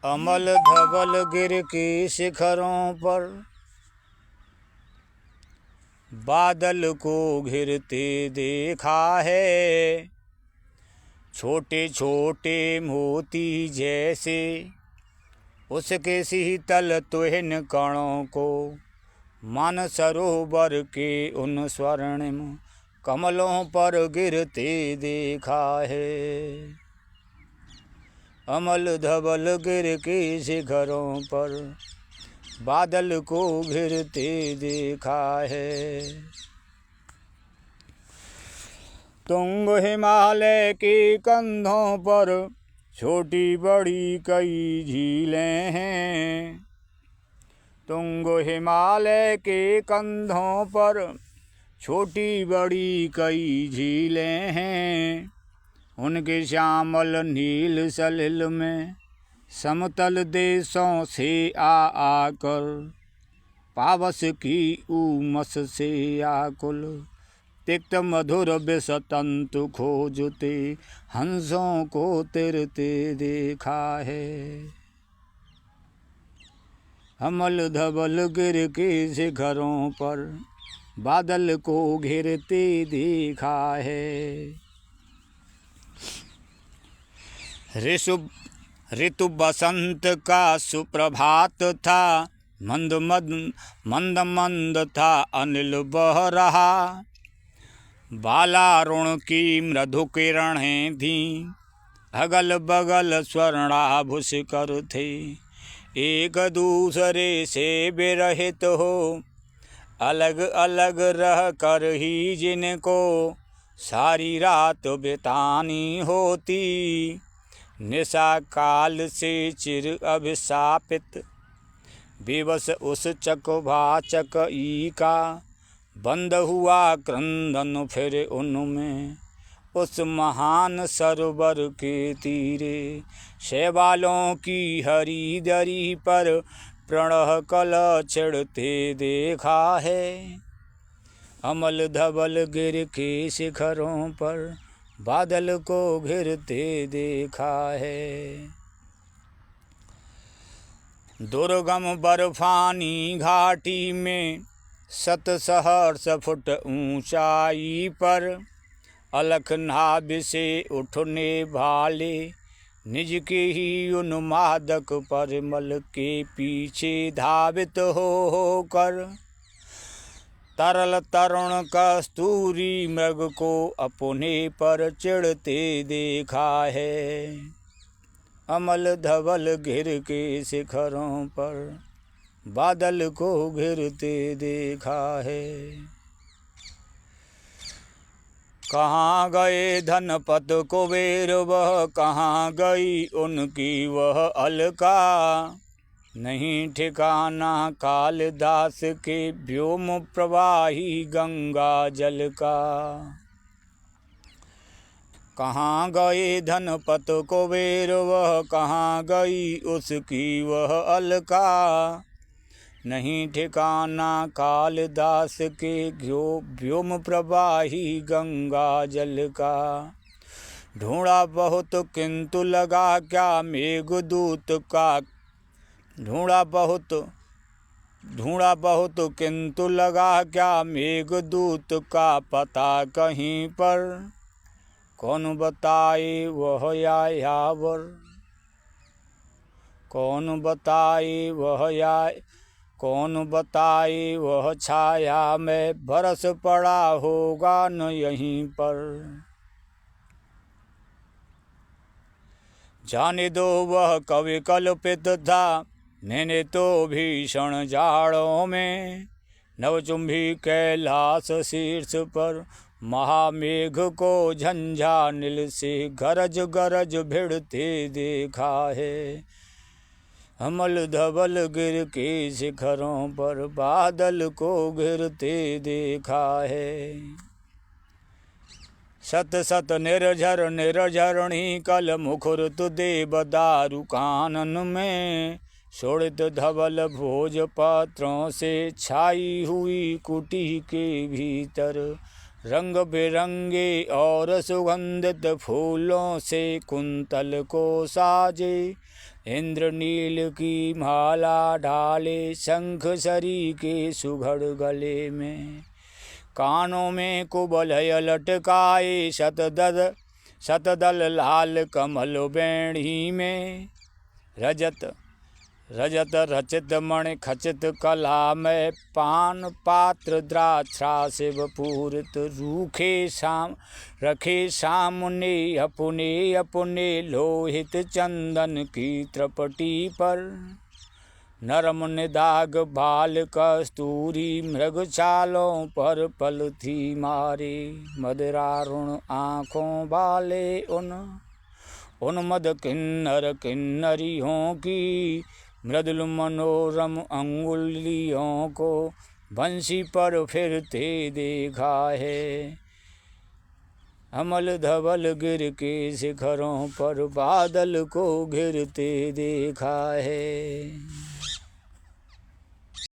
अमल धवल गिर के शिखरों पर बादल को घिरते देखा है। छोटे छोटे मोती जैसे उसके शीतल तुहिन कणों को मन सरोवर के उन स्वर्णिम कमलों पर गिरते देखा है। अमल धवल गिर के शिखरों पर बादल को घिरते देखा है। तुंग हिमालय के कंधों पर छोटी बड़ी कई झीलें हैं। तुंग हिमालय के कंधों पर छोटी बड़ी कई झीलें हैं। उनके श्यामल नील सलिल में समतल देशों से आकर पावस की उमस से आकुल तिक्त मधुर विषतंतु खोजते हंसों को तिरते देखा है। अमल धवल गिर के शिखरों पर बादल को घिरते देखा है। ऋतु बसंत का सुप्रभात था। मंद मंद मंद था अनिल बह रहा। बालारुण की मृदु किरणें थीं। अगल बगल स्वर्णाभूष कर थे। एक दूसरे से विरहित हो अलग अलग रह कर ही जिनको सारी रात बितानी होती। निशा काल से चिर अभिशापित विवश उस चकवाचक ई का बंद हुआ क्रंदन फिर उनमें उस महान सरोवर के तीरे शैवालों की हरी दरी पर प्रणह कल छिड़ते देखा है। अमल धवल गिर के शिखरों पर बादल को घिरते देखा है। दुर्गम बर्फानी घाटी में सत सहर्ष फुट ऊंचाई पर अलख नाभ से उठने वाले निज के ही उन्मादक परिमल के पीछे धावित होकर तरल तरुण कस्तूरी मृग को अपने पर चिढ़ते देखा है। अमल धवल गिर के शिखरों पर बादल को घिरते देखा है। कहाँ गए धनपत कुबेर वह कहाँ गई उनकी वह अलका। नहीं ठिकाना कालिदास के व्योम प्रवाही गंगा जल का। कहाँ गए धनपत कुबेर वह कहाँ गई उसकी वह अलका। नहीं ठिकाना कालिदास के व्योम प्रवाही गंगा जल का। ढूंढा बहुत किंतु लगा क्या मेघदूत का। ढूंढा बहुत किंतु लगा क्या मेघदूत का पता कहीं पर। कौन बताए वह यायावर। कौन बताए वह छाया में बरस पड़ा होगा न यहीं पर। जाने दो वह कवि कल्पित था मैंने तो भीषण जाड़ों में। नवचुंबी कैलाश शीर्ष पर महामेघ को झंझानिल से गरज गरज भिड़ते देखा है। अमल धवल गिर के शिखरों पर बादल को घिरते देखा है। सत सत निर्झर निर्झरणी कल मुखर देव दारु कानन में। शोणित धवल भोज पात्रों से छाई हुई कुटी के भीतर रंग बिरंगे और सुगंधित फूलों से कुंतल को साजे। इंद्रनील की माला डाले शंख सरी के सुघड़ गले में। कानों में कुबलय लटकाए शतदल लाल कमल बेणी में। रजत रचित मणि खचित कला में पान पात्र द्राक्षा शिव पूरित। रखे सामने अपने अपने लोहित चंदन की त्रपटी पर। नरम निदाग बाल कस्तूरी मृग चालों पर पलथी मारे। मदरारुण आँखों वाले उन मद किन्नर किन्नरियों की मृदुल मनोरम अंगुलियों को बंसी पर फिरते देखा है। अमल धवल गिर के शिखरों पर बादल को घिरते देखा है।